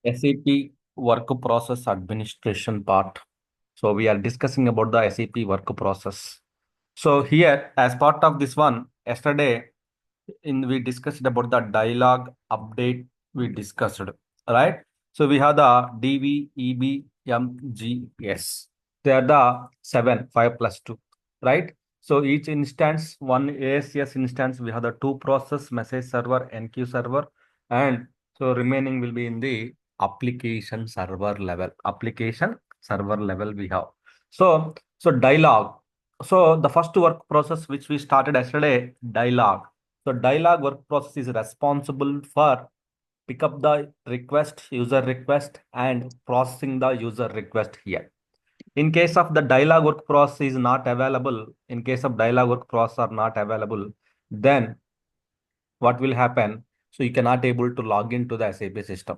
SAP work process administration part. So we are discussing about the SAP work process. So here, as part of this one, yesterday we discussed about the dialog update we discussed, right? So we have the DV, EB, MGS. They are the 5 plus 2, right? So each instance, one ASS instance, we have the two process, message server, Enqueue server, and so remaining will be in the application server level. Application server level we have. So dialog. So the first work process which we started yesterday, dialog. So dialog work process is responsible for pick up the request, user request, and processing the user request here. In case of the dialog work process is not available, in case of dialog work process are not available, then what will happen? So you cannot able to log into the SAP system.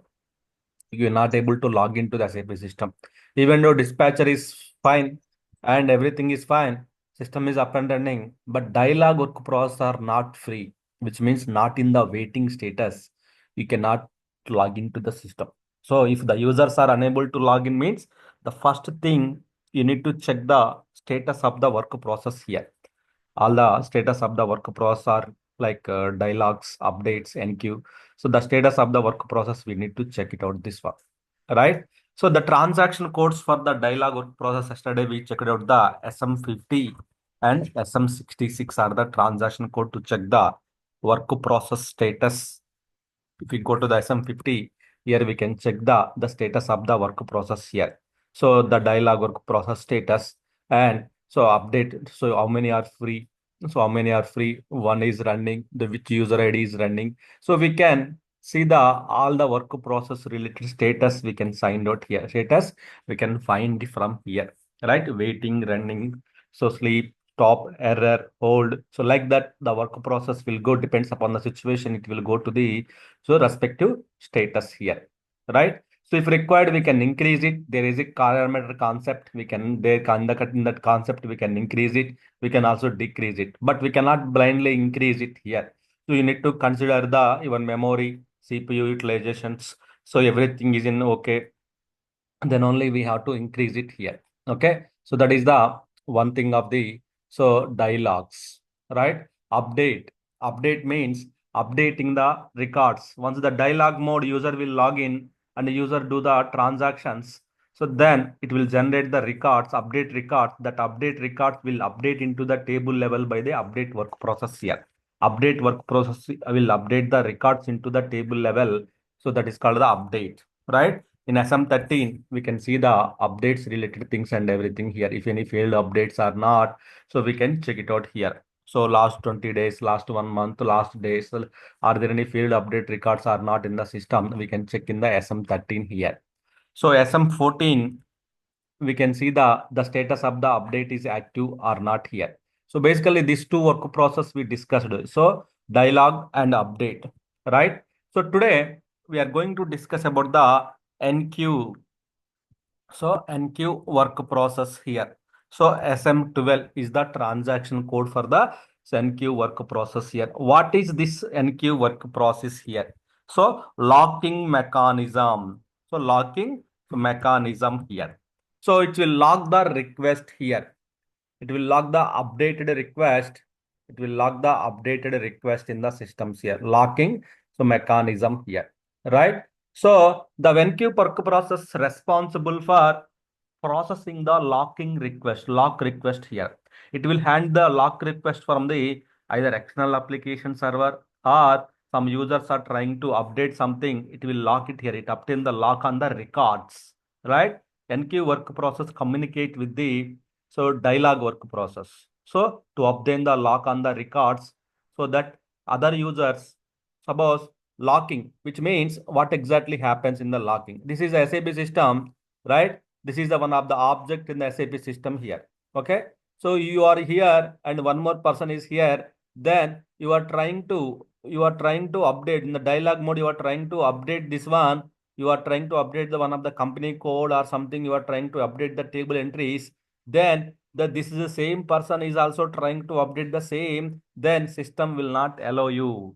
You are not able to log into the SAP system. Even though dispatcher is fine and everything is fine, system is up and running, but dialog work process are not free, which means not in the waiting status. You cannot log into the system. So if the users are unable to log in means the first thing you need to check the status of the work process here. All the status of the work process are like dialogues, updates, Enqueue. So the status of the work process, we need to check it out this one, right? So the transaction codes for the dialog work process yesterday we checked out the SM50 and SM66 are the transaction code to check the work process status. If we go to the SM50, here we can check the status of the work process here. So the dialog work process status and so update. So how many are free? So how many are free? One is running. The which user ID is running. So we can see the all the work process related status. We can find out here. Status we can find from here. Right? Waiting, running. So sleep, stop, error, hold. So like that, the work process will go depends upon the situation. It will go to the so respective status here, right? So if required, we can increase it. There is a parameter concept. We can there in that concept we can increase it. We can also decrease it, but we cannot blindly increase it here. So you need to consider the even memory, CPU utilizations. So everything is in okay. Then only we have to increase it here. Okay. So that is the one thing of the so dialogues, right? Update. Update means updating the records. Once the dialog mode user will log in and the user do the transactions. So then it will generate the records, update records. That update records will update into the table level by the update work process here. Update work process will update the records into the table level. So that is called the update, right? In SM13, we can see the updates related things and everything here. If any failed updates are not, so we can check it out here. So last 20 days, last 1 month, last days, are there any failed update records are not in the system? We can check in the SM13 here. So SM14, we can see the status of the update is active or not here. So basically these two work process we discussed. So dialog and update, right? So today we are going to discuss about the Enqueue. So Enqueue work process here. So SM12 is the transaction code for the Enqueue work process here. What is this Enqueue work process here? So locking mechanism. So locking mechanism here. So it will lock the request here. It will lock the updated request. It will lock the updated request in the systems here. Locking so mechanism here, right? So the Enqueue work process responsible for processing the locking request, lock request here. It will hand the lock request from the either external application server or some users are trying to update something. It will lock it here. It obtain the lock on the records, right? Enqueue work process communicate with the so dialog work process. So to obtain the lock on the records so that other users suppose locking, which means what exactly happens in the locking. This is a SAP system, right? This is the one of the object in the SAP system here. Okay. So you are here and one more person is here. Then you are trying to update in the dialog mode. You are trying to update this one. You are trying to update the one of the company code or something. You are trying to update the table entries. Then this is the same person is also trying to update the same. Then system will not allow you.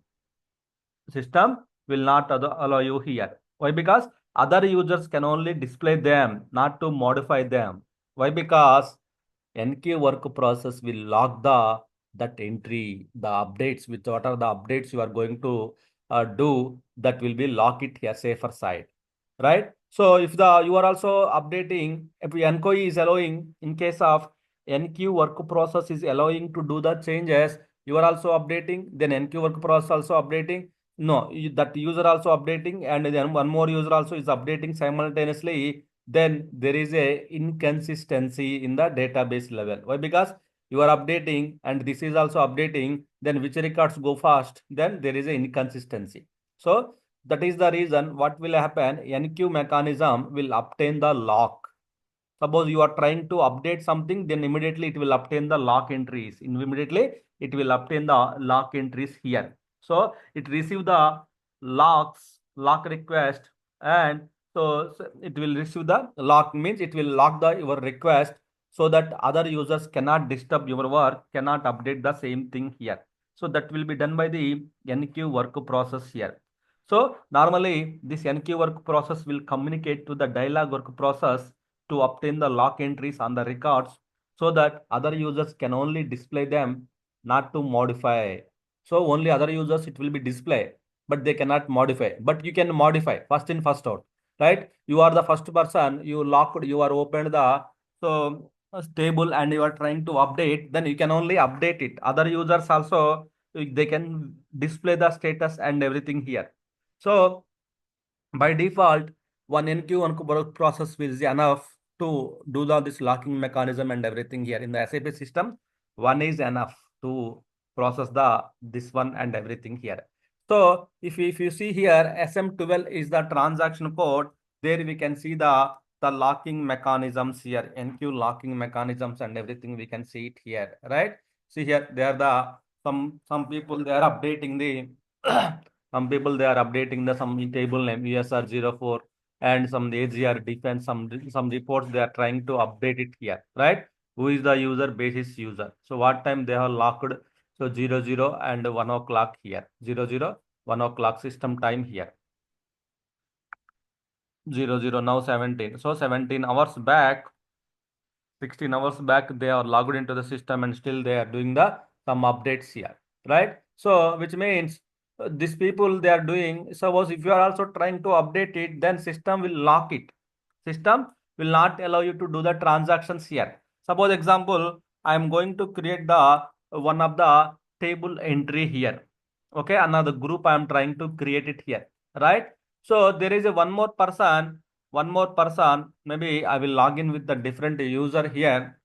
System will not allow you here. Why? Because Other users can only display them, not to modify them. Why? Because Enqueue work process will log that entry, the updates, which what are the updates you are going to do, that will be lock it a safer side, right? So if the you are also updating, if Enqueue is allowing, in case of Enqueue work process is allowing to do the changes, you are also updating, then Enqueue work process also updating. No, that user also updating, and then one more user also is updating simultaneously, then there is a inconsistency in the database level. Why? Because you are updating and this is also updating, then which records go fast, then there is a inconsistency. So that is the reason what will happen, Enqueue mechanism will obtain the lock. Suppose you are trying to update something, then immediately it will obtain the lock entries. Immediately it will obtain the lock entries here. So it receive the lock request, and so it will receive the lock, means it will lock your request, so that other users cannot disturb your work, cannot update the same thing here. So that will be done by the Enqueue work process here. So normally this Enqueue work process will communicate to the Dialog work process to obtain the lock entries on the records, so that other users can only display them, not to modify. So only other users it will be display, but they cannot modify. But you can modify first in first out, right? You are the first person, you locked, you are opened the table and you are trying to update, then you can only update it. Other users also, they can display the status and everything here. So by default, one Enqueue one process is enough to do this locking mechanism and everything here in the SAP system. One is enough to process this one and everything here. So if you see here, SM12 is the transaction code. There we can see the locking mechanisms here, Enqueue locking mechanisms and everything. We can see it here, right? See here, they are the some people they are updating the some people they are updating the some table name USR04 and some AGR defense, some reports they are trying to update it here, right? Who is the user? Basis user. So what time they have locked? So 00 and 1 o'clock here. 00, 1 o'clock system time here. 00 now 17. So 17 hours back, 16 hours back, they are logged into the system and still they are doing the some updates here, right? So which means these people they are doing, suppose if you are also trying to update it, then system will lock it. System will not allow you to do the transactions here. Suppose example, I am going to create the one of the table entry here. Okay, another group I am trying to create it here, right? So there is a one more person, maybe I will log in with the different user here.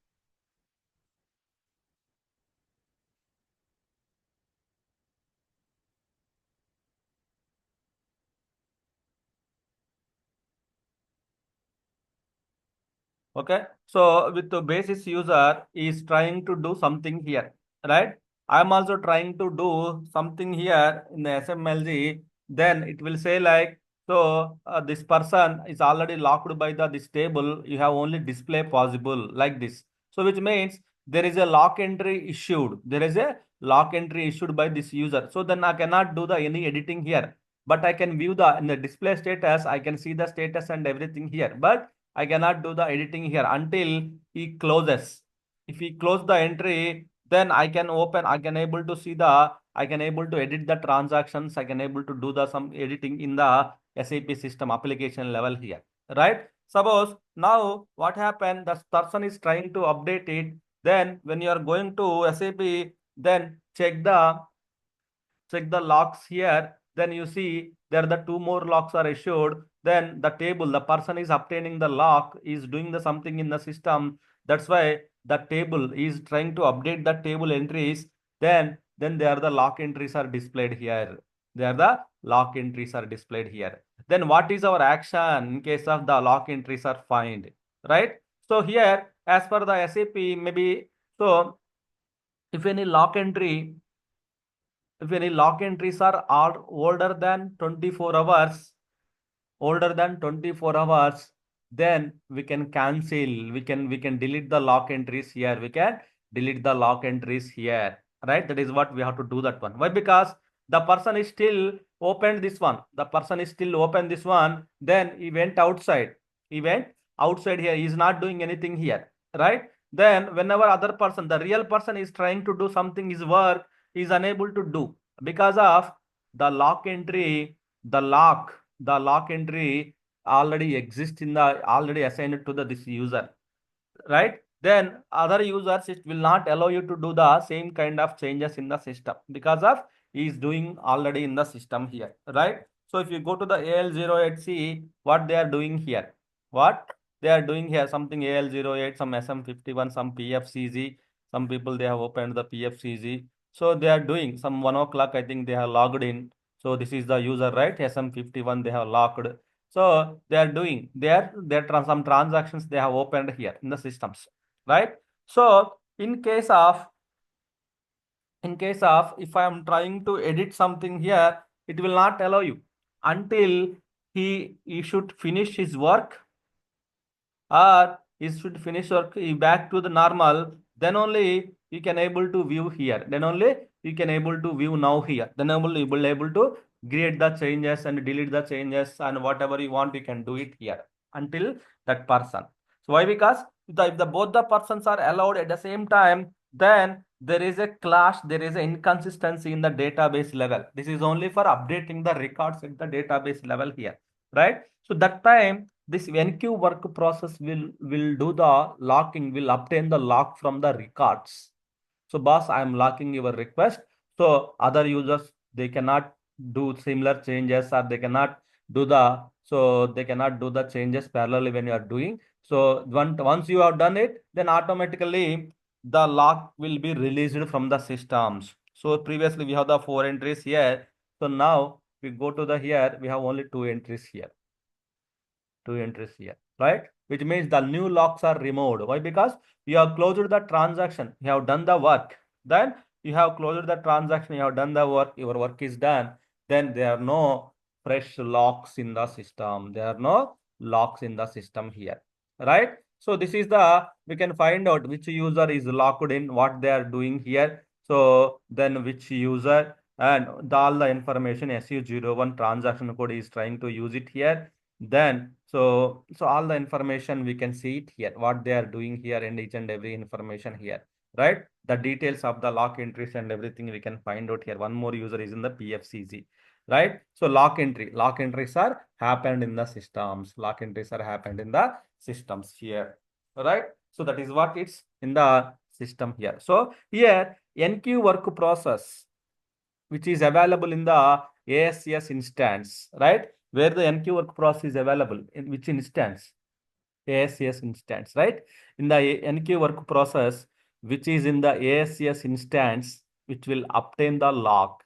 Okay, so with the basis user is trying to do something here, right? I'm also trying to do something here in the SMLG. Then it will say like, so this person is already locked by this table. You have only display possible like this. So which means there is a lock entry issued. There is a lock entry issued by this user. So then I cannot do the any editing here, but I can view the in the display status. I can see the status and everything here, but I cannot do the editing here until he closes. If he close the entry, then I can open, I can able to edit the transactions. I can able to do the some editing in the SAP system application level here, right? Suppose now what happened, the person is trying to update it. Then when you are going to SAP, then check the locks here, then you see there the two more locks are issued. Then the table, the person is obtaining the lock, is doing the something in the system. That's why the table is trying to update the table entries. Then there the lock entries are displayed here. There the lock entries are displayed here. Then what is our action in case of the lock entries are find, right? So here, as per the SAP, maybe so if any lock entry, if any lock entries are older than 24 hours, older than 24 hours, then we can cancel, we can delete the lock entries here, we can delete the lock entries here, right? That is what we have to do that one. Why? Because the person is still opened this one. The person is still open this one. Then he went outside. He went outside here. He is not doing anything here, right? Then whenever other person, the real person is trying to do something, his work, he is unable to do because of the lock entry. The lock entry already exists in the already assigned to the this user, right? Then other users, it will not allow you to do the same kind of changes in the system because of he is doing already in the system here, right? So if you go to the AL08, see what they are doing here. What they are doing here, something AL08, some SM51, some PFCG. Some people, they have opened the PFCG. So they are doing some 1 o'clock, I think they have logged in. So this is the user, right? SM51 they have logged. So they are doing some transactions they have opened here in the systems, right? So in case of if I am trying to edit something here, it will not allow you until he should finish his work, or he should finish work back to the normal. Then only you can able to view here. Then only you can able to view now here. Then only you will able to create the changes and delete the changes, and whatever you want you can do it here until that person. So why? Because if the both the persons are allowed at the same time, then there is a clash, there is an inconsistency in the database level. This is only for updating the records at the database level here, right? So that time this Enqueue work process will do the locking, will obtain the lock from the records. So boss, I am locking your request. So other users, they cannot do similar changes, or they cannot do the changes parallelly when you are doing. So once you have done it, then automatically the lock will be released from the systems. So previously we have the 4 entries here. So now we go to the here, we have only 2 entries here. 2 entries here, right? Which means the new locks are removed. Why? Because you have closed the transaction, you have done the work. Then you have closed the transaction, you have done the work, your work is done. Then there are no fresh locks in the system. There are no locks in the system here, right? So this is we can find out which user is locked in, what they are doing here. So then which user and all the information SU01 transaction code is trying to use it here. Then so all the information we can see it here, what they are doing here, and each and every information here, right? The details of the lock entries and everything we can find out here. One more user is in the PFCG, right? So lock entries are happened in the systems. Lock entries are happened in the systems here, right? So that is what it's in the system here. So here Enqueue work process, which is available in the ASCS instance, right? Where the Enqueue work process is available in which instance? ASCS instance, right? In the Enqueue work process, which is in the ASCS instance, which will obtain the lock,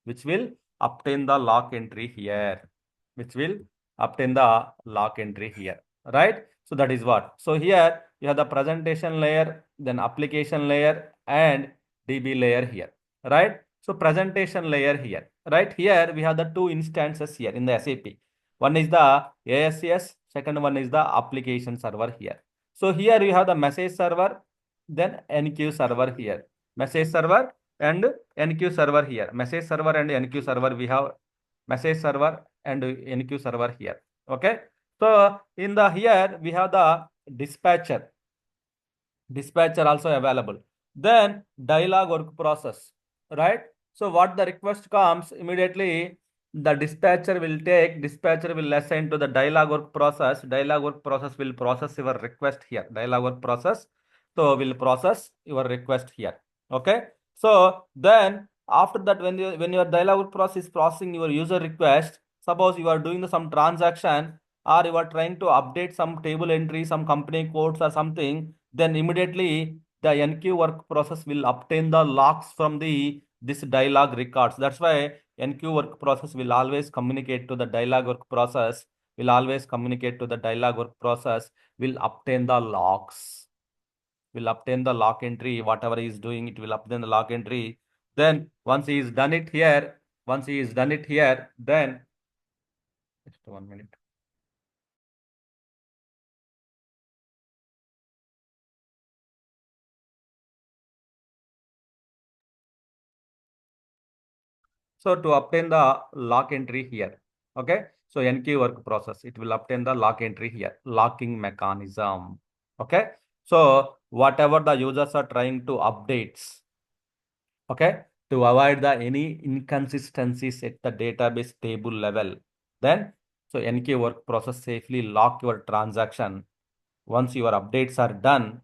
which will obtain the lock entry here, which will obtain the lock entry here, right? So that is what. So here you have the presentation layer, then application layer, and DB layer here, right? So presentation layer here, right? Here we have the two instances here in the SAP. One is the ASCS, second one is the application server here. So here you have the message server, then Enqueue server here. Message server and Enqueue server here. Message server and Enqueue server, we have message server and Enqueue server here. Okay. So in the here we have the dispatcher also available. Then dialog work process, right? So what the request comes immediately, the dispatcher will assign to the dialog work process. Dialog work process will process your request here. Dialog work process, so will process your request here. Okay. So then after that, when your dialog work process is processing your user request, suppose you are doing some transaction, or you are trying to update some table entry, some company codes or something, then immediately the Enqueue work process will obtain the logs from this dialog records. That's why Enqueue work process will always communicate to the dialog work process, will obtain the logs, will obtain the lock entry, whatever he is doing, it will obtain the lock entry. Then once he is done it here, then just 1 minute. So to obtain the lock entry here, okay. So Enqueue work process, it will obtain the lock entry here, locking mechanism. Okay. So whatever the users are trying to updates, okay, to avoid the any inconsistencies at the database table level, then so Enqueue work process safely lock your transaction. Once your updates are done,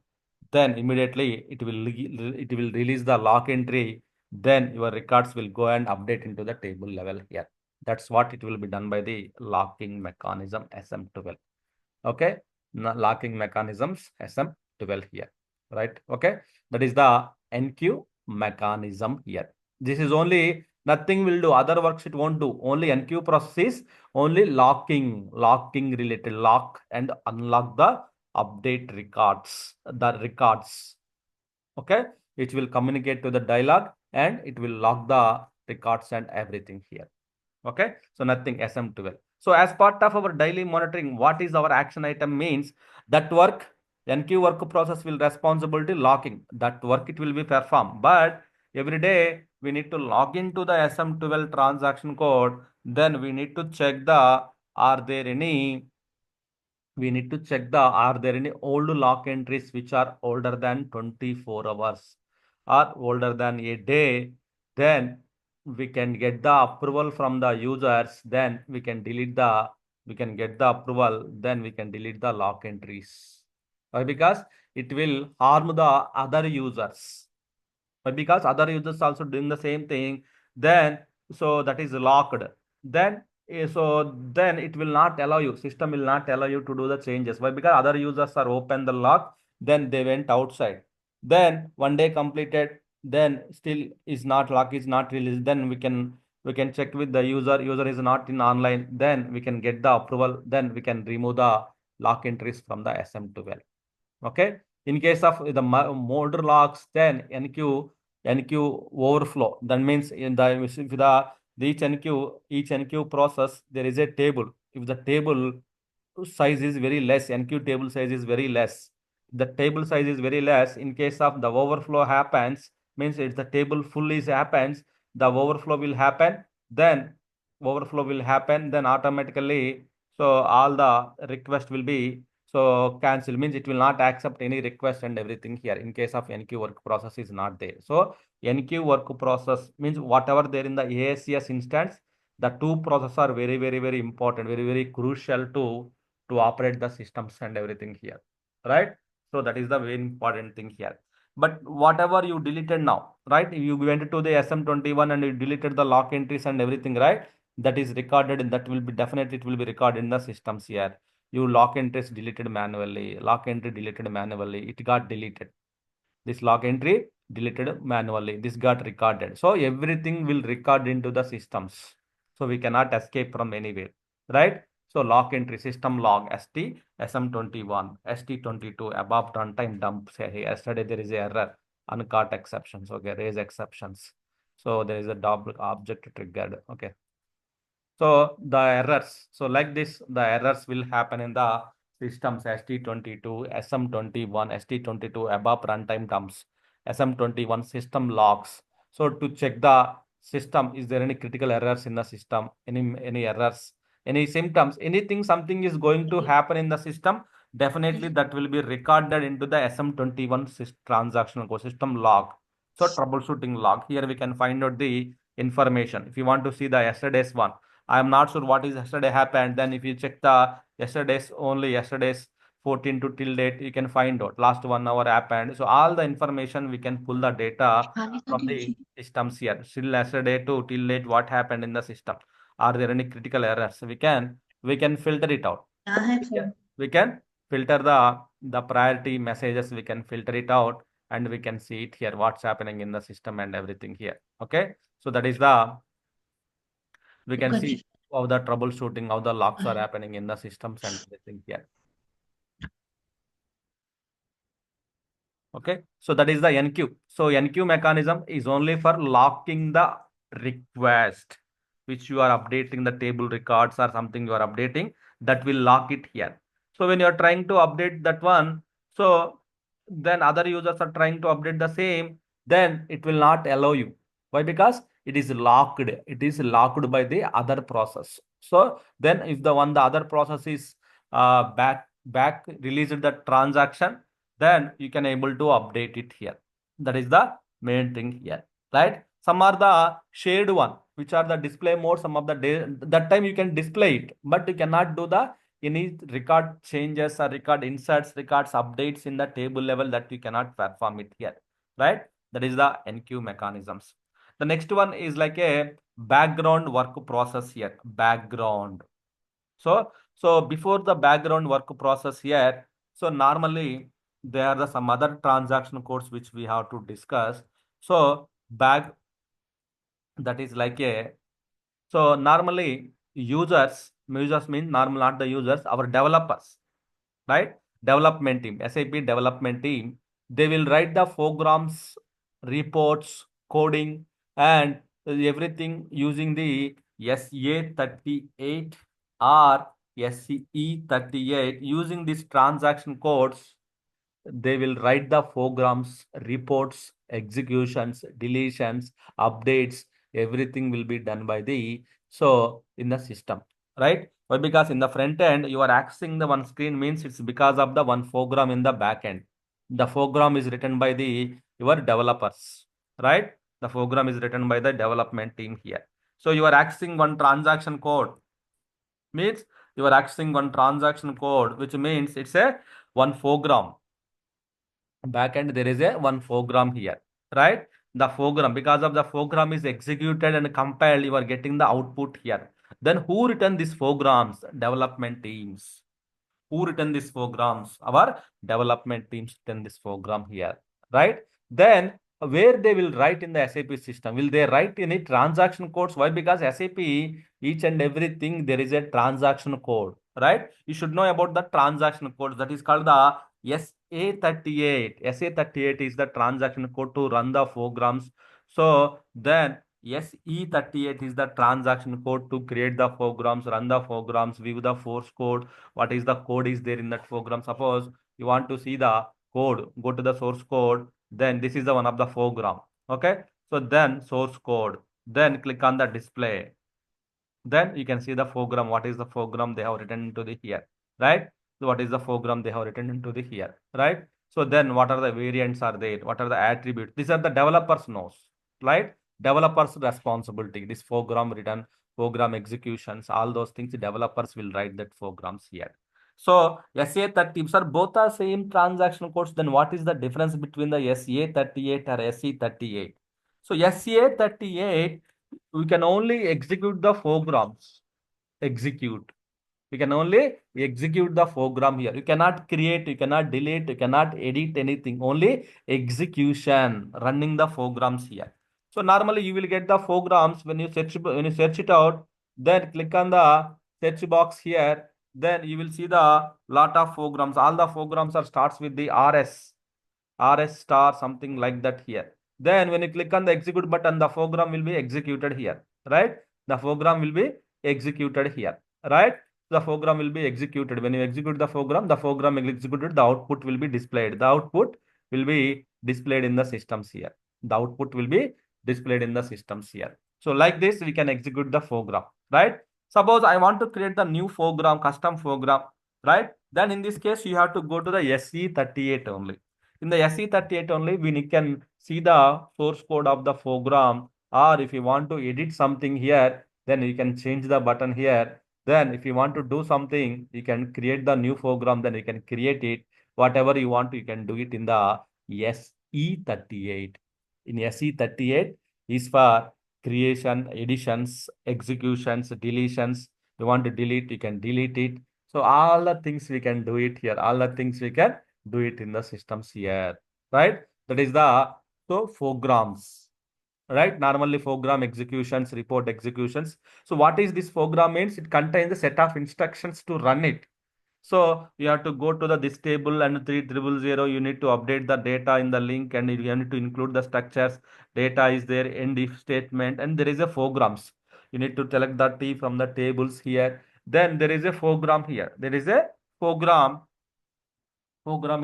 then immediately it will release the lock entry. Then your records will go and update into the table level here. That's what it will be done by the locking mechanism SM12. Okay, locking mechanisms SM12 here, right? Okay, that is the Enqueue mechanism here. This is only nothing will do, other works it won't do. Only Enqueue process is only locking related, lock and unlock the update records, the records. Okay, it will communicate to the dialog and it will lock the records and everything here. Okay, so nothing SM12. So as part of our daily monitoring, what is our action item means that work, Enqueue work process will responsibility locking. That work it will be performed. But every day we need to log into the SM12 transaction code. Then we need to check the are there any we need to check the are there any old lock entries which are older than 24 hours or older than a day. Then we can get the approval from the users. Then we can get the approval. Then we can delete the lock entries. Why? Because it will harm the other users. But because other users also doing the same thing, then so that is locked. Then then it will not allow you, system will not allow you to do the changes. Why? Because other users are open the lock, then they went outside. Then one day completed, then still is not lock is not released. Then we can check with the user is not in online, then we can get the approval, then we can remove the lock entries from the SM12. Okay. In case of the motor locks, then Enqueue overflow. That means in the if the each Enqueue process there is a table. If the table size is very less, Enqueue table size is very less. The table size is very less. In case of the overflow happens, means if the table full is happens, the overflow will happen. Then then automatically so all the request will be so cancel, means it will not accept any request and everything here in case of Enqueue work process is not there. So Enqueue work process means whatever there in the ASCS instance, the two processes are very important, very crucial to operate the systems and everything here, right? So that is the very important thing here. But whatever you deleted now, right? You went to the SM21 and you deleted the lock entries and everything, right? That is recorded and that will be definitely it will be recorded in the systems here. You lock entries deleted manually, lock entry deleted manually, it got deleted. This log entry deleted manually, this got recorded. So everything will record into the systems. So we cannot escape from anywhere, right? So log entry system log ST SM21 ST22 above runtime dump. Say yesterday there is a error, uncaught exceptions. Okay, raise exceptions. So there is a double object triggered. Okay. So the errors, so like this, the errors will happen in the systems ST22, SM21, ST22 above runtime dumps, SM21 system logs. So to check the system, is there any critical errors in the system, any errors, any symptoms, anything, something is going to happen in the system, definitely that will be recorded into the SM21 transactional code system log. So troubleshooting log, here we can find out the information. If you want to see the yesterday's one, I am not sure what is yesterday happened. Then if you check the yesterday's 14 to till date, you can find out last 1 hour happened. So all the information we can pull the data from the systems here. Still yesterday to till date, what happened in the system? Are there any critical errors? We can filter it out. We can filter the priority messages. We can filter it out and we can see it here. What's happening in the system and everything here. Okay. So that is the we can see how the troubleshooting, how the locks are happening in the systems and everything here. Okay, so that is the Enqueue. So Enqueue mechanism is only for locking the request, which you are updating the table records or something you are updating, that will lock it here. So when you are trying to update that one, so then other users are trying to update the same, then it will not allow you. Why? Because it is locked. It is locked by the other process. So then if the other process is back released the transaction, then you can able to update it here. That is the main thing here, right? Some are the shared one, which are the display mode. Some of the day that time you can display it, but you cannot do the any record changes or record inserts, records updates in the table level, that you cannot perform it here, right? That is the Enqueue mechanisms. The next one is like a background work process here. Background. So before the background work process here, so normally there are some other transaction codes which we have to discuss. So back that is like a so normally users mean normal, not the users, our developers, right? Development team, SAP development team, they will write the programs, reports, coding, and everything using the SA38 or SCE38. Using these transaction codes, they will write the programs, reports, executions, deletions, updates. Everything will be done by the in the system, right? Why? Because in the front end, you are accessing the one screen, means it's because of the one program in the back end. The program is written by the your developers, right? The program is written by the development team here. So you are accessing one transaction code, means you are accessing one transaction code, which means it's a one program. Backend, there is a one program here, right? The program, because of the program is executed and compiled, you are getting the output here. Then who written these programs? Development teams. Who written these programs? Our development teams written this program here, right? Then where they will write in the SAP system? Will they write any transaction codes? Why? Because SAP, each and everything, there is a transaction code, right? You should know about the transaction code, that is called the SA38. SA38 is the transaction code to run the programs. So then SE38 is the transaction code to create the programs, run the programs, view the source code. What is the code is there in that program? Suppose you want to see the code, go to the source code, then this is the one of the program. Okay, so then source code, then click on the display, then you can see the program. What is the program they have written into the here, right? So what is the program they have written into the here, right? So then what are the variants are there? What are the attributes? These are the developers knows, right? Developers responsibility. This program written, program executions, all those things, developers will write that programs here. So SA30, sir, both are same transaction codes. Then what is the difference between the SA38 or SE38? So SA38, we can only execute the programs. Execute. We can only execute the program here. You cannot create, you cannot delete, you cannot edit anything. Only execution, running the programs here. So normally you will get the programs when you search it out. Then click on the search box here. Then you will see the lot of programs. All the programs are starts with the RS star, something like that here. Then when you click on the execute button, the program will be executed here, right? The program will be executed here, right? The program will be executed. When you execute the program will be executed, the output will be displayed. The output will be displayed in the systems here. The output will be displayed in the systems here. So like this, we can execute the program, right? Suppose I want to create the new program, custom program, right? Then in this case, you have to go to the SE38 only. In the SE38 only, we can see the source code of the program, or if you want to edit something here, then you can change the button here. Then if you want to do something, you can create the new program, then you can create it. Whatever you want, you can do it in the SE38. In SE38 is for creation, additions, executions, deletions. You want to delete, you can delete it. So all the things we can do it here. All the things we can do it in the systems here, right? That is the programs, right? Normally program executions, report executions. So what is this program means? It contains a set of instructions to run it. So you have to go to this table and 3000. You need to update the data in the link, and you need to include the structures. Data is there, end if statement, and there is a programs. You need to select the T from the tables here. Then there is a program here. There is a program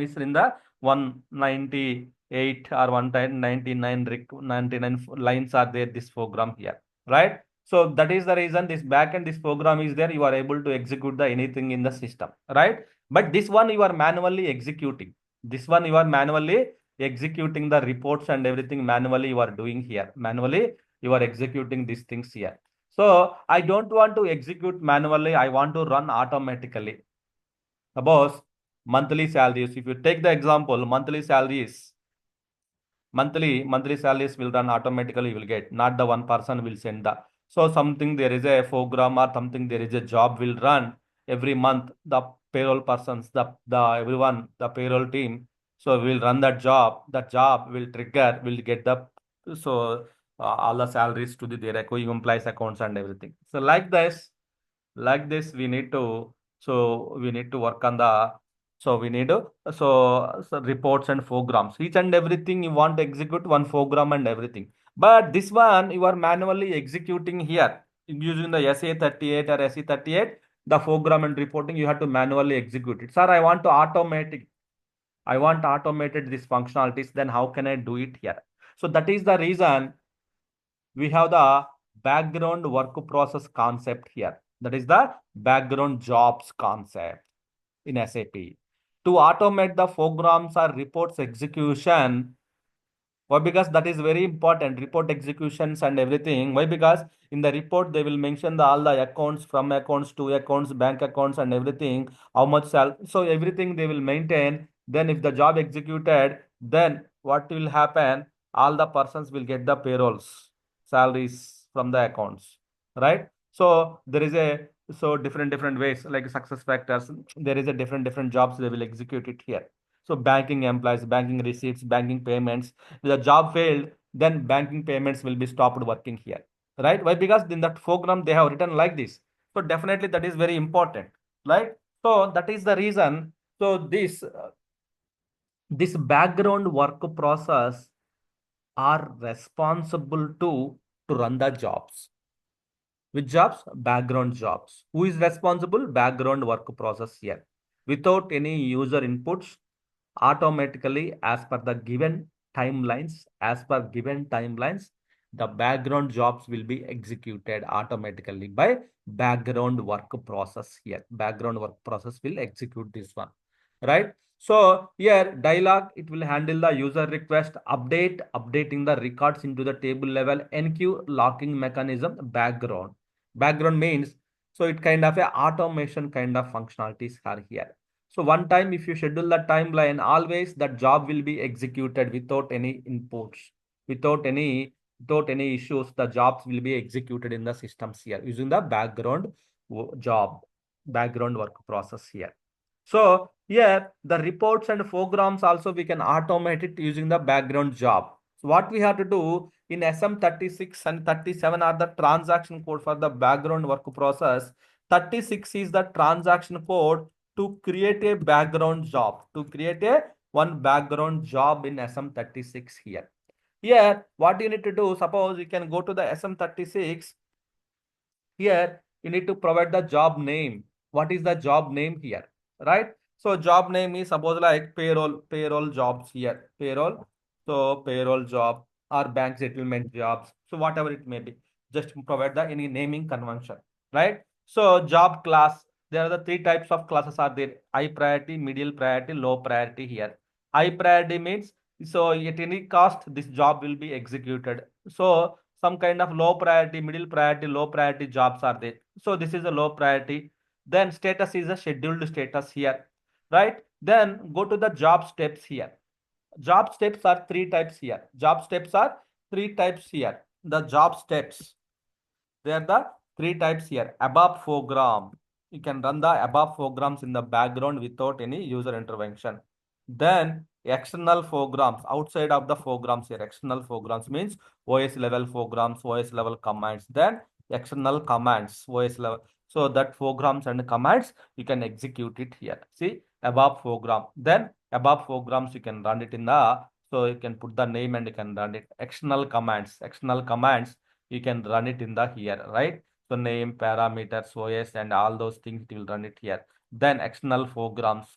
is in the 190 8 or 199 99 lines are there this program here, right? So that is the reason this backend, this program is there. You are able to execute the anything in the system, right? But this one you are manually executing. This one you are manually executing the reports and everything manually you are doing here. Manually you are executing these things here. So I don't want to execute manually. I want to run automatically. Suppose monthly salaries. If you take the example, monthly salaries will run automatically. You will get, not the one person will send the. So something there is a program or something there is a job will run every month. The payroll persons, the everyone, the payroll team. So will run that job. That job will trigger, will get the so all the salaries to their employees accounts and everything. So like this we need to, so we need to work on the, so we need to, so reports and programs, each and everything you want to execute one program and everything. But this one you are manually executing here using the SA38 or SE38, the program and reporting you have to manually execute it. Sir, I want automated these functionalities, then how can I do it here? So that is the reason we have the background work process concept here. That is the background jobs concept in SAP. To automate the programs or reports execution, why? Because that is very important. Report executions and everything. Why? Because in the report they will mention all the accounts, from accounts to accounts, bank accounts and everything. How much sal? So everything they will maintain. Then if the job executed, then what will happen? All the persons will get the payrolls, salaries from the accounts, right? So there is a, so different ways like success factors. There is a different jobs they will execute it here. So banking employees, banking receipts, banking payments. If the job failed, then banking payments will be stopped working here, right? Why? Because in that program they have written like this. So definitely that is very important, right? So that is the reason. So this background work process are responsible to run the jobs. Which jobs? Background jobs. Who is responsible? Background work process here. Without any user inputs, automatically as per given timelines, the background jobs will be executed automatically by background work process here. Background work process will execute this one, right? So here Dialog, it will handle the user request, updating the records into the table level, Enqueue locking mechanism, background means, so it kind of a automation kind of functionalities are here. So one time if you schedule the timeline, always that job will be executed without any inputs, without any without any issues. The jobs will be executed in the systems here using the background work process here. So here the reports and programs also we can automate it using the background job. So what we have to do in SM36 and 37 are the transaction code for the background work process. 36 is the transaction code to create a background job, to create a one background job in SM36 here. Here, what you need to do, suppose you can go to the SM36. Here, you need to provide the job name. What is the job name here, right? So job name is suppose like payroll jobs here, payroll. So payroll job or bank settlement jobs. So whatever it may be, just provide the any naming convention, right? So job class, there are the three types of classes are there: high priority, medium priority, low priority here. High priority means, so at any cost this job will be executed. So some kind of low priority, middle priority, low priority jobs are there. So this is a low priority. Then status is a scheduled status here, right? Then go to the job steps here. Job steps are three types here. Job steps are three types here. The job steps, they are the three types here. ABAP program. You can run the ABAP programs in the background without any user intervention. Then external programs, outside of the programs here. External programs means OS level programs, OS level commands. Then external commands, OS level. So that programs and commands, you can execute it here. See, ABAP program. Then ABAP programs, you can run it in the, so you can put the name and you can run it. External commands, you can run it in the here, right? So name, parameters, OS, and all those things, it will run it here. Then external programs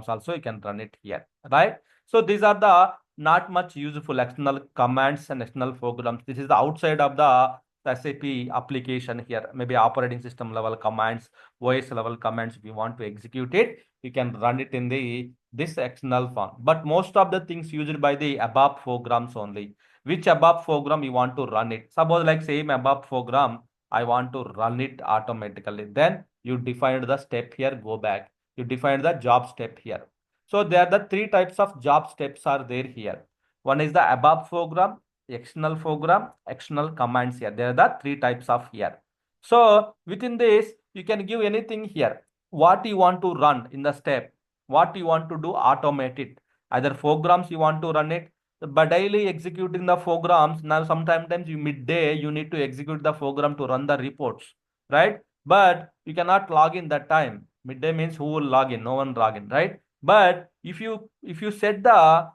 also you can run it here, right? So these are the not much useful external commands and external programs. This is the outside of the SAP application here. Maybe operating system level commands, OS level commands. If you want to execute it, you can run it in the this external form. But most of the things used by the ABAP programs only. Which ABAP program you want to run it? Suppose like same ABAP program, I want to run it automatically. Then you defined the step here, go back. You define the job step here. So there are the three types of job steps are there here. One is the ABAP program, external commands here. There are the three types of here. So within this, you can give anything here. What you want to run in the step, what you want to do, automate it. Either programs you want to run it, but daily executing the programs. Now sometimes you midday you need to execute the program to run the reports, right? But you cannot log in that time. Midday means who will log in? No one log in, right? But if you set the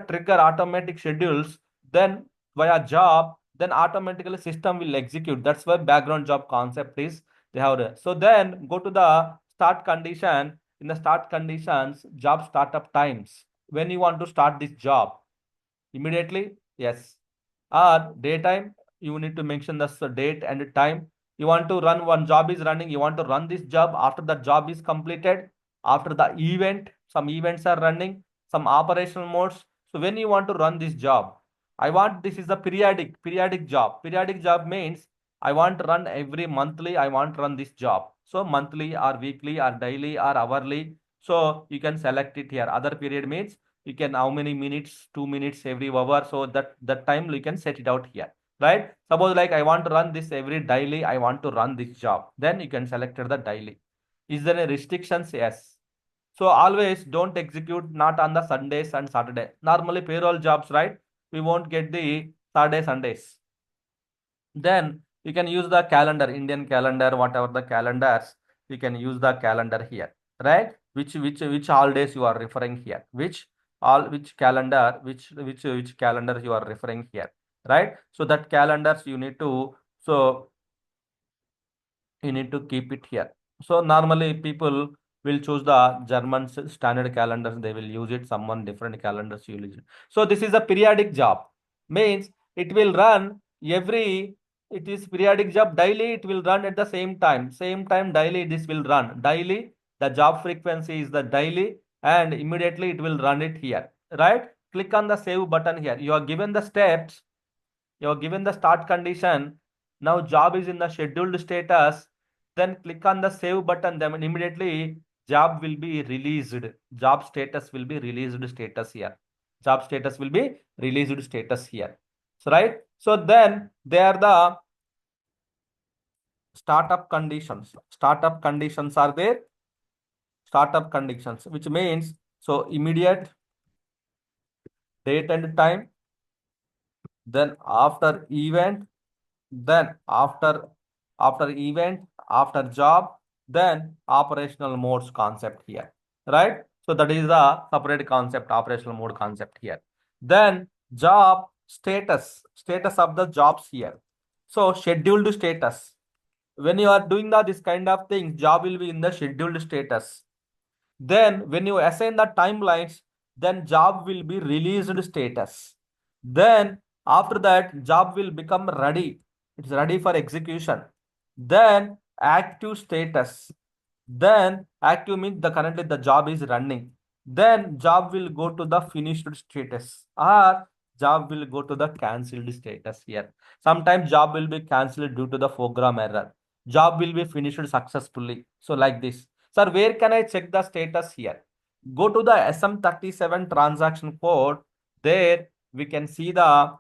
trigger automatic schedules, then via job, then automatically system will execute. That's why background job concept is they have it. So then go to the start condition. In the start conditions, job startup times. When you want to start this job, immediately, yes. Or daytime, you need to mention the date and time. You want to run one job is running, you want to run this job after the job is completed, after the event, some events are running, some operational modes. So when you want to run this job, I want this is the periodic job. Periodic job means I want to run every monthly, I want to run this job. So monthly or weekly or daily or hourly. So you can select it here. Other period means you can how many minutes, 2 minutes every hour. So that time you can set it out here, right? Suppose like I want to run this every daily, I want to run this job, then you can select the daily. Is there any restrictions? Yes. So always don't execute not on the Sundays and Saturday. Normally payroll jobs, right? We won't get the Saturday, Sundays. Then you can use the calendar, Indian calendar, whatever the calendars, you can use the calendar here, right? Which holidays you are referring here? Which calendar, which calendar you are referring here, right? So that calendars you need to keep it here. So normally people will choose the German standard calendars. They will use it. Someone different calendars you use it. So this is a periodic job. Means it will run every. It is periodic job daily. It will run at the same time. Same time daily. This will run daily. The job frequency is the daily, and immediately it will run it here. Right? Click on the save button here. You are given the steps. You are given the start condition. Now job is in the scheduled status. Then click on the save button. Then immediately job will be released. Job status will be released status here. Job status will be released status here. So right. So then they are the startup conditions. Startup conditions are there. Startup conditions, which means so immediate date and time. Then after event, then after event, after job, then operational modes concept here, right? So that is the separate concept, operational mode concept here. Then job status of the jobs here. So scheduled status. When you are doing this kind of things, job will be in the scheduled status. Then when you assign the timelines, then job will be released status. Then after that, job will become ready. It's ready for execution. Then active status. Then active means currently the job is running. Then job will go to the finished status, or job will go to the cancelled status here. Sometimes job will be cancelled due to the program error. Job will be finished successfully. So like this. Sir, where can I check the status here? Go to the SM37 transaction code. There we can see the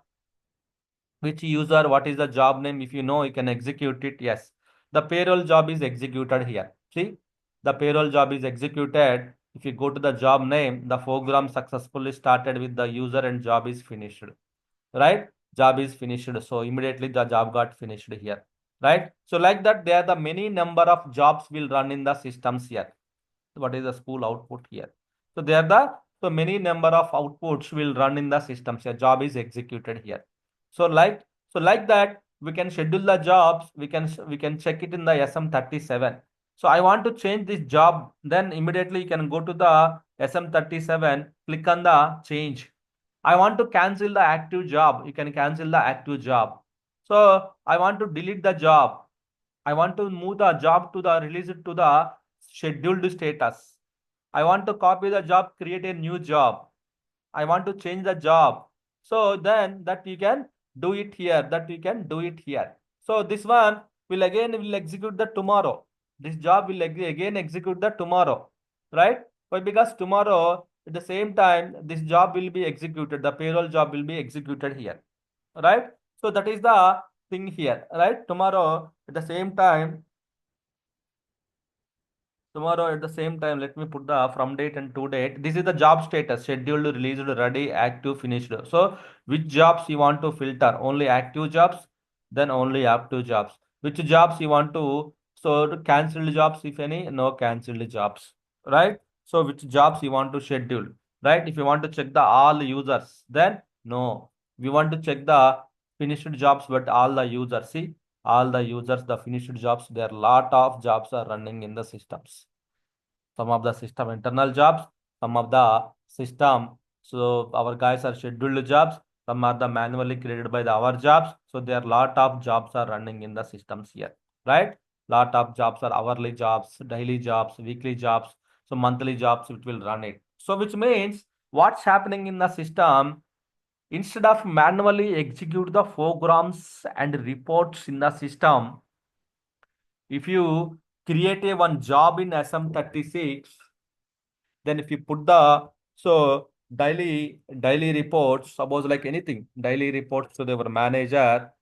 which user, what is the job name. If you know, you can execute it. Yes, the payroll job is executed here. See, the payroll job is executed. If you go to the job name, the program successfully started with the user and job is finished, right? Job is finished. So immediately the job got finished here, right? So like that, there are the many number of jobs will run in the systems here. What is the spool output here? So there are so many number of outputs will run in the systems here. Job is executed here. So like that, we can schedule the jobs. We can check it in the SM37. So I want to change this job. Then immediately you can go to the SM37, click on the change. I want to cancel the active job. You can cancel the active job. So I want to delete the job. I want to move the job to the release it to the scheduled status. I want to copy the job, create a new job. I want to change the job. So then that you can do it here, that you can do it here. So this one will execute the tomorrow. This job will again execute the tomorrow, right? Why? Because tomorrow at the same time this job will be executed. The payroll job will be executed here, right? So that is the thing here, right? Tomorrow at the same time, let me put the from date and to date. This is the job status: scheduled, released, ready, active, finished. So which jobs you want to filter? Only active jobs, then only active jobs. Which jobs you want to, so to cancelled jobs, if any, no cancelled jobs, right? So which jobs you want to schedule, right? If you want to check the all users, then no. We want to check the finished jobs, but all the users. See, all the users, the finished jobs, there are lot of jobs are running in the systems. Some of the system internal jobs, some of the system, so our guys are scheduled jobs, some are the manually created by the our jobs. So there are lot of jobs are running in the systems here, right? Lot of jobs are hourly jobs, daily jobs, weekly jobs, so monthly jobs it will run it. So which means what's happening in the system, instead of manually execute the programs and reports in the system, if you create a one job in SM36, then if you put the, so daily reports, suppose like anything, daily reports to our manager.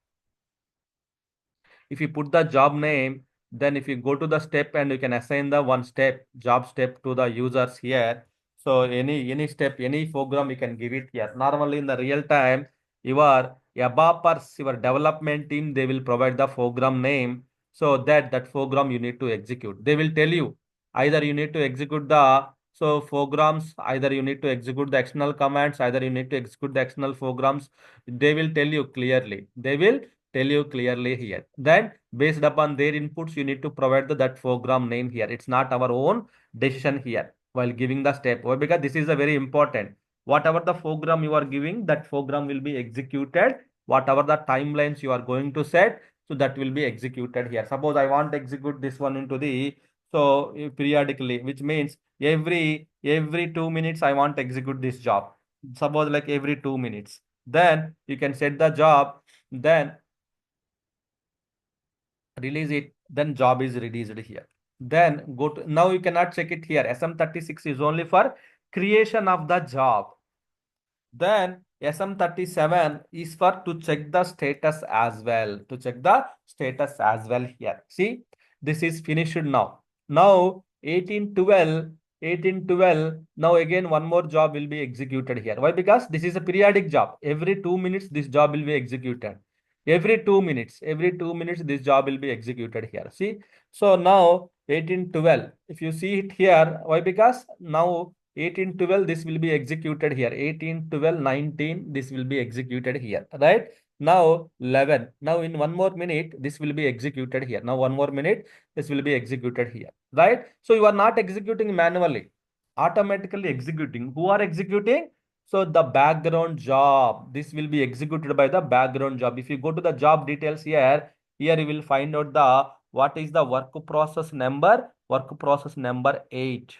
If you put the job name, then if you go to the step and you can assign the one step, job step to the users here. So any step, any program you can give it here. Normally in the real time, your ABAPers, your development team, they will provide the program name, so that program you need to execute. They will tell you either you need to execute the, so programs, either you need to execute the external commands, either you need to execute the external programs. They will tell you clearly. They will tell you clearly here. Then based upon their inputs, you need to provide that program name here. It's not our own decision here while giving the step. Why? Because this is a very important. Whatever the program you are giving, that program will be executed. Whatever the timelines you are going to set, so that will be executed here. Suppose I want to execute this one into the, so periodically, which means every 2 minutes I want to execute this job. Suppose like every 2 minutes. Then you can set the job. Then release it, then job is released here. Then go to, now you cannot check it here. SM36 is only for creation of the job. Then SM37 is for to check the status as well. To check the status as well here. See, this is finished now. Now 1812. Now again one more job will be executed here. Why? Because this is a periodic job. Every 2 minutes this job will be executed. Every 2 minutes this job will be executed here. See, so now 1812. If you see it here, why? Because now 1812 this will be executed here. 1812 19 this will be executed here, right? Now 11. Now in one more minute this will be executed here. Now one more minute this will be executed here, right? So you are not executing manually, automatically executing. Who are executing? So the background job, this will be executed by the background job. If you go to the job details here you will find out the what is the work process number. Work process number 8.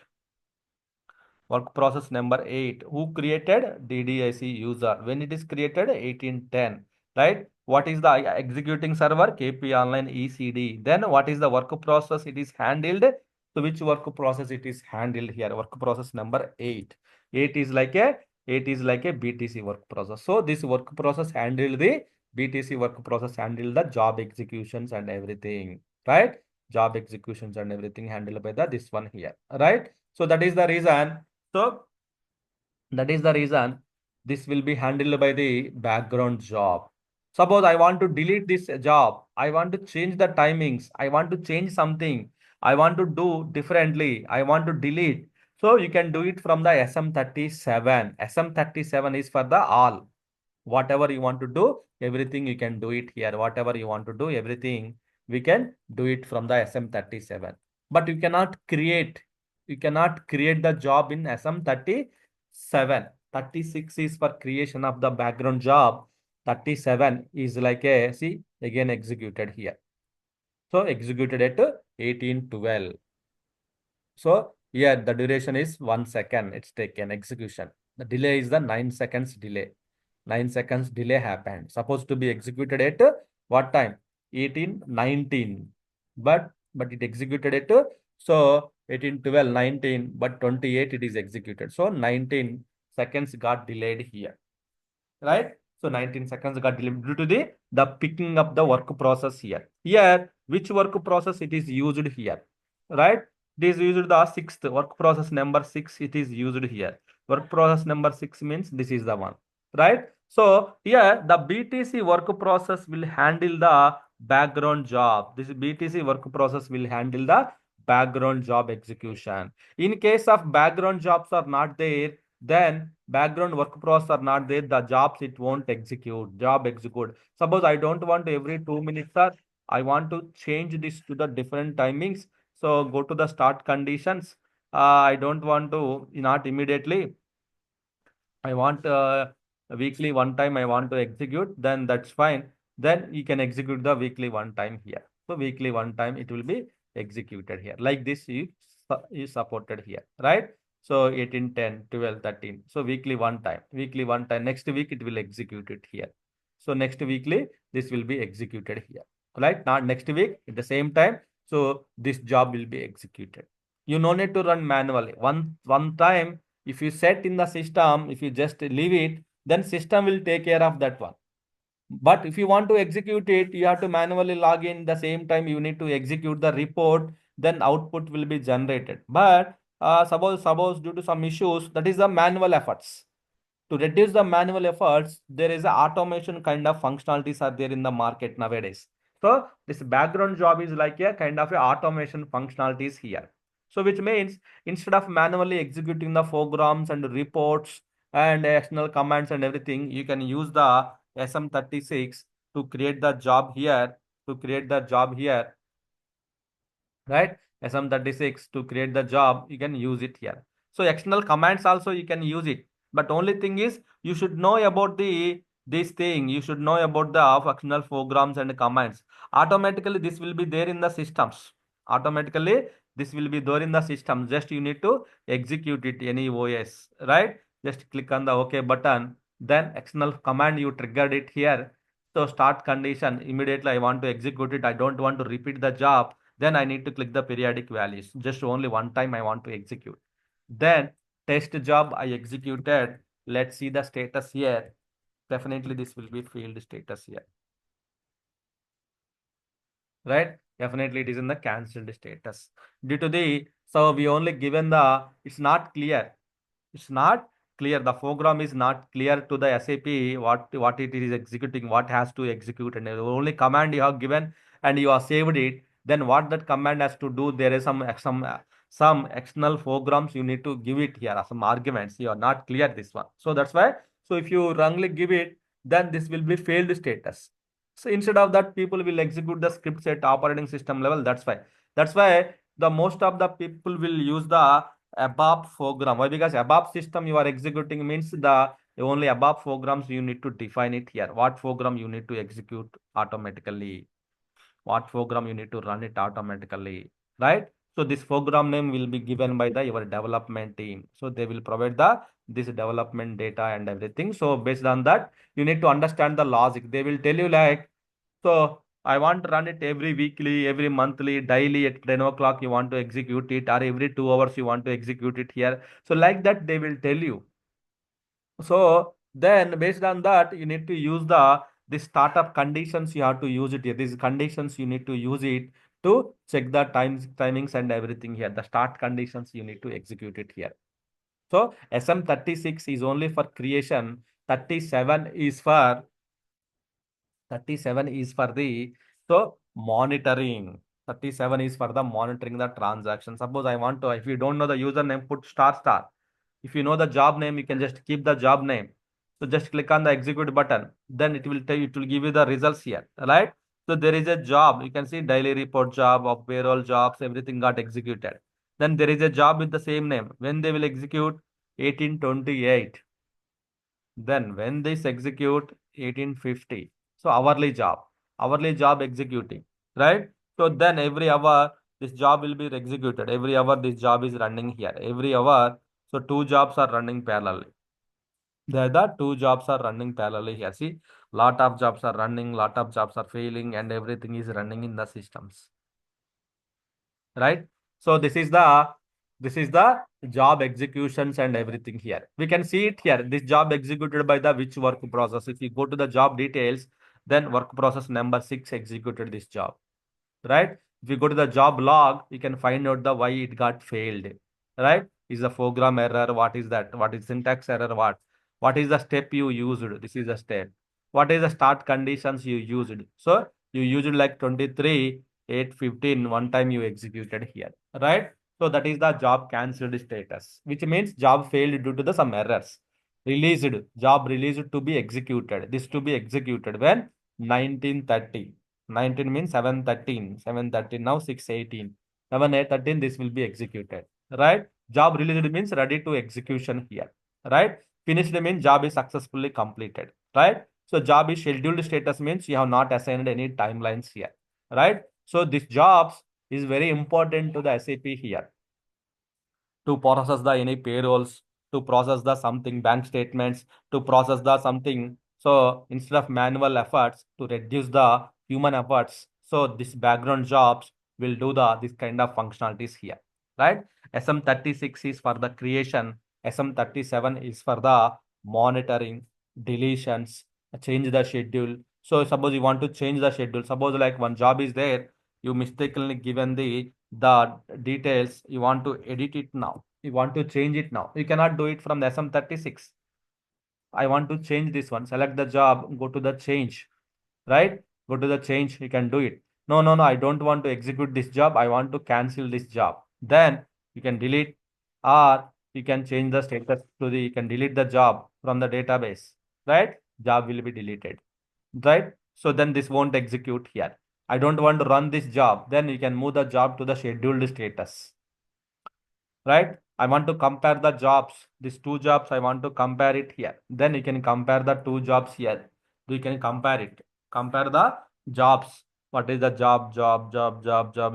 Work process number 8. Who created? DDIC user. When it is created? 1810. Right? What is the executing server? KP Online ECD. Then what is the work process it is handled? So which work process it is handled here? Work process number 8. 8 is like a 8 is like a BTC work process. So this work process handled the BTC work process handled the job executions and everything. Right? Job executions and everything handled by the this one here. Right? So that is the reason. So that is the reason this will be handled by the background job. Suppose I want to delete this job. I want to change the timings. I want to change something. I want to do differently. I want to delete. So you can do it from the SM37. SM37 is for the all. Whatever you want to do, everything you can do it here. Whatever you want to do, everything we can do it from the SM37. But you cannot create the job in SM37. 36 is for creation of the background job. 37 is like a, see, again executed here. So executed at 1812. So here the duration is 1 second. It's taken execution. The delay is the 9 seconds delay. 9 seconds delay happened. Supposed to be executed at what time? 1819. But it executed at so 1812 19, but 28 it is executed. So 19 seconds got delayed here, right? So 19 seconds got delayed due to the picking up the work process here. Here, which work process it is used here, right? It is used the sixth work process number six. It is used here. Work process number six means this is the one, right? So here the BTC work process will handle the background job. This BTC work process will handle the background job execution. In case of background jobs are not there, then background work process are not there, the jobs it won't execute. Job execute. Suppose I don't want every 2 minutes, sir. I want to change this to the different timings. So go to the start conditions. I don't want to not immediately. I want weekly one time I want to execute, then that's fine. Then you can execute the weekly one time here. So weekly one time it will be executed here. Like this is supported here, right? So 18, 10, 12, 13. So weekly one time. Weekly one time. Next week it will execute it here. So next weekly this will be executed here. Right? Not next week at the same time. So this job will be executed. You no need to run manually. One time if you set in the system, if you just leave it, then system will take care of that one. But if you want to execute it, you have to manually log in. The same time you need to execute the report, then output will be generated. But suppose due to some issues, that is the manual efforts. To reduce the manual efforts, there is a automation kind of functionalities are there in the market nowadays. So this background job is like a kind of a automation functionalities here. So which means instead of manually executing the programs and reports and external commands and everything, you can use the SM36 to create the job here, to create the job here, right? SM36 to create the job, you can use it here. So external commands also you can use it. But only thing is you should know about this thing. You should know about the functional programs and commands. Automatically this will be there in the systems. Automatically this will be there in the system. Just you need to execute it any OS, right? Just click on the OK button. Then external command you triggered it here. So start condition immediately I want to execute it. I don't want to repeat the job, then I need to click the periodic values. Just only one time I want to execute. Then test job I executed. Let's see the status here. Definitely this will be failed status here. Right? Definitely it is in the cancelled status. Due to so we only given it's not clear. It's not clear. The program is not clear to the SAP what it is executing, what has to execute, and the only command you have given and you have saved it. Then what that command has to do? There is some external programs you need to give it here, some arguments. You are not clear this one. So that's why. So if you wrongly give it, then this will be failed status. So instead of that, people will execute the scripts at operating system level. That's why. That's why the most of the people will use the ABAP program. Why? Because ABAP system you are executing means the only ABAP programs you need to define it here. What program you need to execute automatically? What program you need to run it automatically, right? So this program name will be given by the your development team. So they will provide this development data and everything. So based on that, you need to understand the logic. They will tell you like, so I want to run it every weekly, every monthly, daily at 10 o'clock you want to execute it, or every 2 hours you want to execute it here. So like that they will tell you. So then based on that, you need to use the startup conditions you have to use it here. These conditions you need to use it to check the timings and everything here. The start conditions you need to execute it here. So SM36 is only for creation. 37 is for 37 is for the so monitoring. 37 is for the monitoring the transaction. Suppose I want to, if you don't know the username, put star star. If you know the job name, you can just keep the job name. So just click on the execute button. Then it will tell you, it will give you the results here, right? So there is a job. You can see daily report job of payroll jobs, everything got executed. Then there is a job with the same name. When they will execute 1828. Then when this execute 1850, so hourly job executing, right? So then every hour this job will be executed. Every hour this job is running here. Every hour, so two jobs are running parallelly. The two jobs are running parallelly here. See, lot of jobs are running, lot of jobs are failing, and everything is running in the systems, right? So this is the job executions and everything here. We can see it here. This job executed by the which work process. If you go to the job details, then work process number 6 executed this job, right? If you go to the job log, you can find out the why it got failed, right? Is the program error? What is that? What is syntax error? What is the step you used? This is the step. What is the start conditions you used? So you used like 23, 8, 15, one time you executed here, right? So that is the job cancelled status, which means job failed due to the some errors. Released, job released to be executed. This to be executed when 1930. 19 means 713. 713 now 618. 7 8 13 this will be executed. Right? Job released means ready to execution here. Right? Finished means job is successfully completed. Right? So job is scheduled status means you have not assigned any timelines here. Right? So this jobs is very important to the SAP here to process the any payrolls, to process the something bank statements, to process the something. So instead of manual efforts to reduce the human efforts, so this background jobs will do the this kind of functionalities here, right? SM36 is for the creation, SM37 is for the monitoring, deletions, change the schedule. So suppose you want to change the schedule. Suppose like one job is there, you mistakenly given the details, you want to edit it now, you want to change it now, you cannot do it from the SM36. I want to change this one, select the job, go to the change, right? Go to the change, you can do it. No, I don't want to execute this job, I want to cancel this job. Then you can delete, or you can change the status to the, you can delete the job from the database, right? Job will be deleted, right? So then this won't execute here. I don't want to run this job. Then you can move the job to the scheduled status, right? I want to compare the jobs. These two jobs, I want to compare it here. Then you can compare the two jobs here. You can compare it. Compare the jobs. What is the job?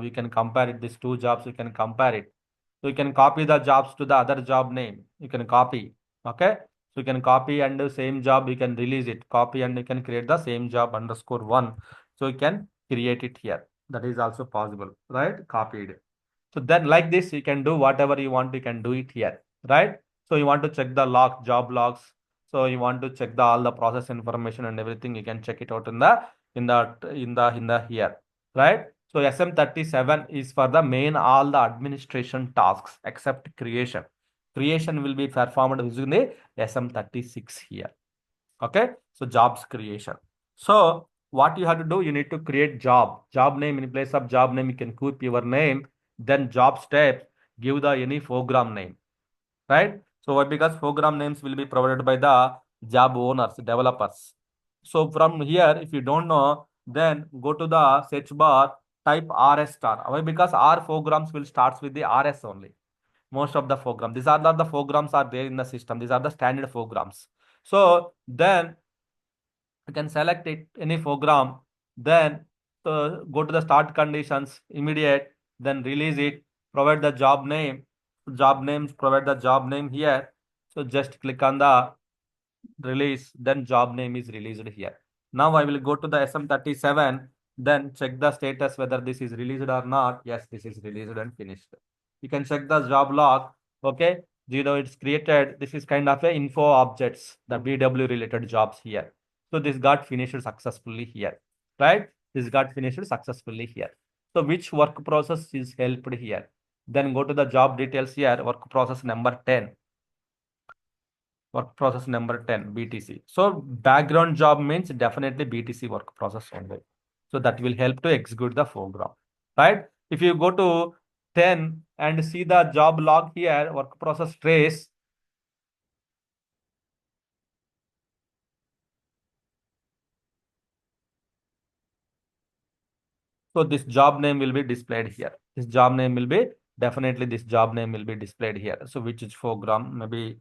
You can compare it. These two jobs, you can compare it. So you can copy the jobs to the other job name. You can copy. Okay. So you can copy and the same job, you can release it. Copy and you can create the same job underscore one. So you can create it here. That is also possible, right? Copied. So then like this, you can do whatever you want, you can do it here, right? So you want to check the log, job logs. So you want to check the all the process information and everything, you can check it out in the here, right? So SM37 is for the main all the administration tasks except creation. Creation will be performed using the SM36 here. Okay, so jobs creation. So what you have to do, you need to create job name. In place of job name, you can keep your name. Then job steps, give the any program name, right? So why? Because program names will be provided by the job owners, developers. So from here, if you don't know, then go to the search bar, type RS star. Why? Because our programs will start with the RS only. Most of the program, these are the programs are there in the system, these are the standard programs. So then you can select it any program, then go to the start conditions, immediate, then release it, provide the job names, provide the job name here. So just click on the release, then job name is released here. Now I will go to the SM37, then check the status whether this is released or not. Yes, this is released and finished. You can check the job log. Okay, it's created. This is kind of a info objects, the BW related jobs here. So this got finished successfully here, right? This got finished successfully here. So which work process is helped here? Then go to the job details here, work process number 10. Work process number 10, BTC. So background job means definitely BTC work process only. So that will help to execute the program, right? If you go to 10 and see the job log here, work process trace. So this job name will be displayed here. This job name will be, definitely this job name will be displayed here. So which is program, maybe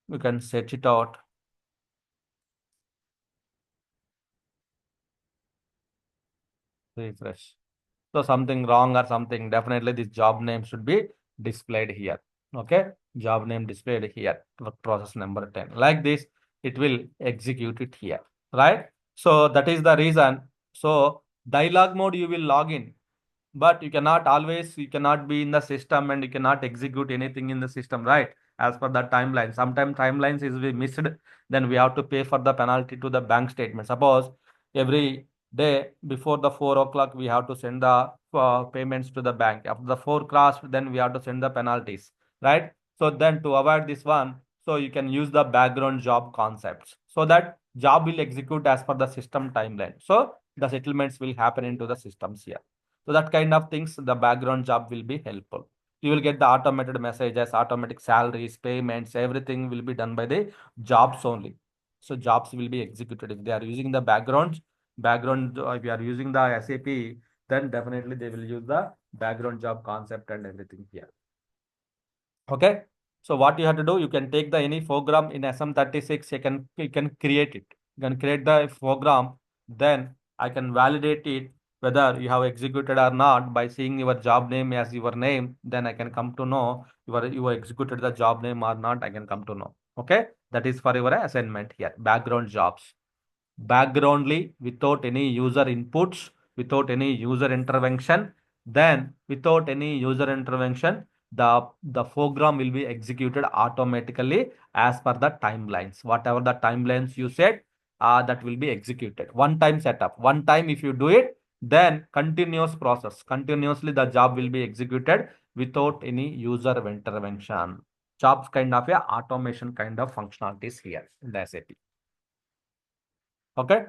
You can set it out. Refresh. So something wrong or something, definitely this job name should be displayed here. Okay, job name displayed here, process number 10. Like this, it will execute it here, right? So that is the reason. So dialog mode, you will log in, but you cannot always, you cannot be in the system and you cannot execute anything in the system, right? As per the timeline, sometimes timelines is we missed, then we have to pay for the penalty to the bank statement. Suppose every day before the 4 o'clock we have to send the payments to the bank. After the 4 crossed, then we have to send the penalties, right? So then to avoid this one, so you can use the background job concepts, so that job will execute as per the system timeline, so the settlements will happen into the systems here. So that kind of things, the background job will be helpful. You will get the automated messages, automatic salaries, payments, everything will be done by the jobs only. So jobs will be executed. If they are using the background, if you are using the SAP, then definitely they will use the background job concept and everything here. Okay. So what you have to do, you can take the any program in SM36, you can create it. You can create the program, then I can validate it whether you have executed or not by seeing your job name as your name. Then I can come to know you executed the job name or not. I can come to know. Okay, that is for your assignment here. Background jobs. Backgroundly, without any user inputs, without any user intervention, then without any user intervention, the program will be executed automatically as per the timelines. Whatever the timelines you set, that will be executed. One time setup. One time if you do it, then continuous process. Continuously the job will be executed without any user intervention. Jobs kind of a automation kind of functionalities here in the SAP. Okay.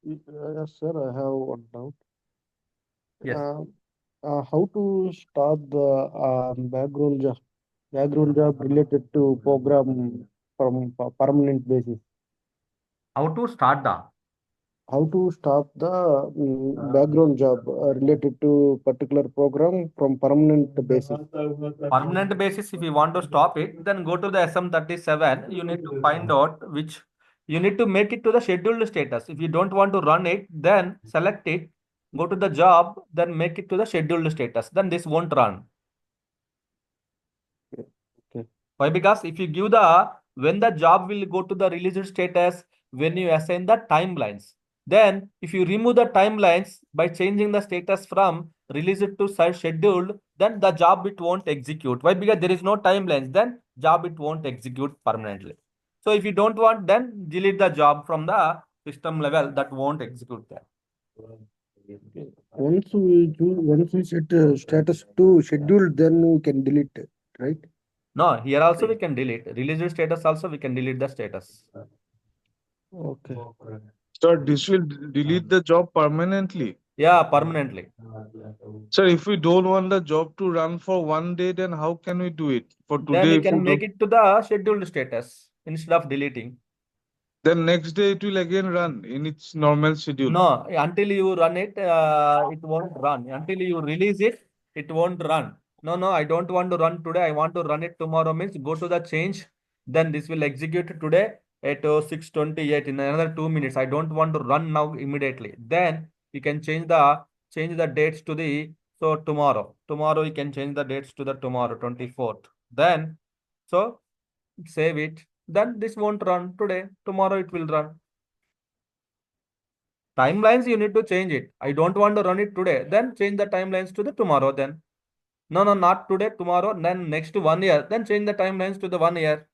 Yes, sir, I have one doubt. Yes. Uh, how to stop the background job related to program from permanent basis? How to start the How to stop the background job related to particular program from permanent basis? permanent basis? If you want to stop it, then go to the SM37. You need to find out which you need to make it to the scheduled status. If you don't want to run it, then select it, go to the job, then make it to the scheduled status. Then this won't run. Okay. Why? Because if you give when the job will go to the released status, when you assign the timelines, then if you remove the timelines by changing the status from released to scheduled, then the job it won't execute. Why? Because there is no timelines, then job it won't execute permanently. So if you don't want, then delete the job from the system level, that won't execute that. Okay. Once we set status to scheduled, then we can delete it, right? No, here also we can delete. Released status also we can delete the status. Okay. Sir, this will delete the job permanently. Yeah, permanently. Sir, if we don't want the job to run for one day, then how can we do it? For Then today, you if we can make do, it to the scheduled status instead of deleting. then next day it will again run in its normal schedule. No, until you run it, it won't run. Until you release it, it won't run. No, no, I don't want to run today. I want to run it tomorrow. Means go to the change. Then this will execute today at 6:28 in another 2 minutes. I don't want to run now immediately. Then you can change the dates to the tomorrow. Tomorrow you can change the dates to the tomorrow 24th. Then so save it. Then this won't run today. Tomorrow it will run. Timelines, you need to change it. I don't want to run it today. Then change the timelines to the tomorrow then. No, no, not today, tomorrow. Then next 1 year. Then change the timelines to the 1 year.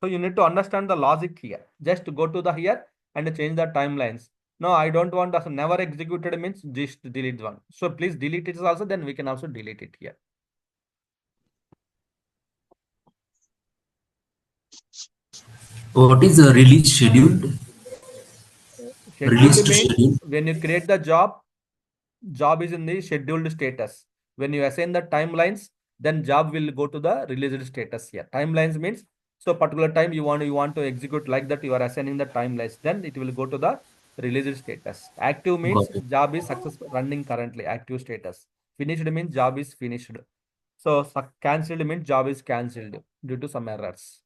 So you need to understand the logic here. Just go to the here and change the timelines. No, I don't want to never executed means just delete one. So please delete it also. Then we can also delete it here. What is the release scheduled? Release Scheduled to means schedule. when you create the job is in the scheduled status. When you assign the timelines, then job will go to the released status here. Timelines means so particular time you want to execute like that, you are assigning the timelines. Then it will go to the released status. Active means job is successful running currently, active status. Finished means job is finished. So cancelled means job is cancelled due to some errors.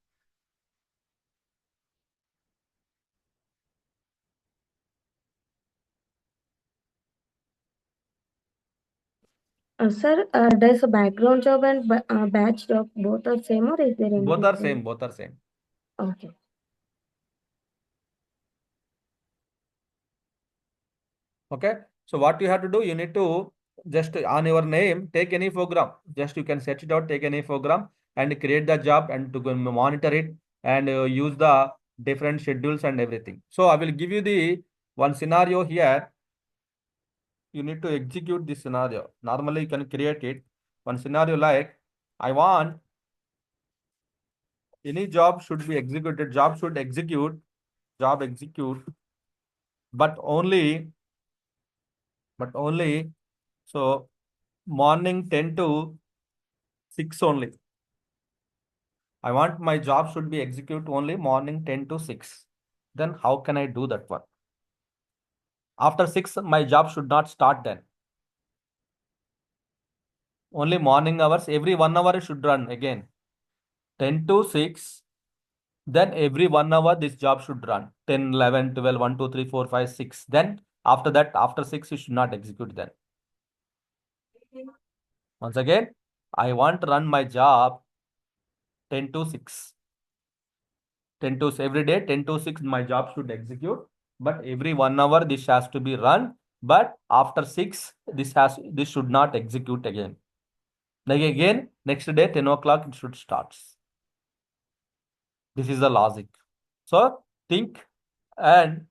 Sir, does a background job and batch job both are same or is there any Both are difference? same, both are same. Okay. Okay. So what you have to do, you need to just on your name, take any program. Just you can set it out, take any program and create the job and to go monitor it and use the different schedules and everything. So I will give you the one scenario here. You need to execute this scenario. Normally you can create it. One scenario like, I want any job should be executed, job should execute, job execute, but only so morning 10 to 6 only. I want my job should be execute only morning 10 to 6. Then how can I do that one? After 6, my job should not start then. Only morning hours, every 1 hour should run again. 10 to 6, then every 1 hour this job should run. 10, 11, 12, 1, 2, 3, 4, 5, 6. Then after that, after 6, you should not execute then. Once again, I want to run my job 10 to 6. 10 to every day, 10 to 6, my job should execute. But every 1 hour, this has to be run. But after 6, this should not execute again. Like again, next day, 10 o'clock, it should start. This is the logic. So think and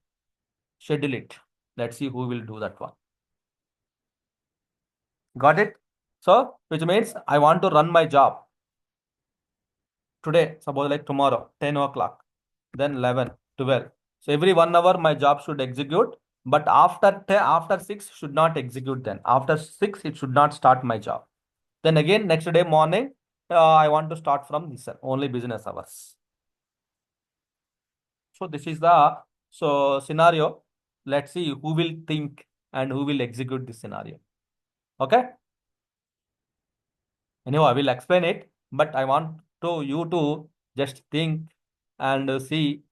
schedule it. Let's see who will do that one. Got it? So, which means I want to run my job today, suppose like tomorrow, 10 o'clock, then 11, 12. So every 1 hour, my job should execute. But after 6, should not execute then. After 6, it should not start my job. Then again, next day morning, I want to start from this only business hours. So this is the scenario. Let's see who will think and who will execute this scenario. Okay. Anyway, I will explain it, but I want you to just think and see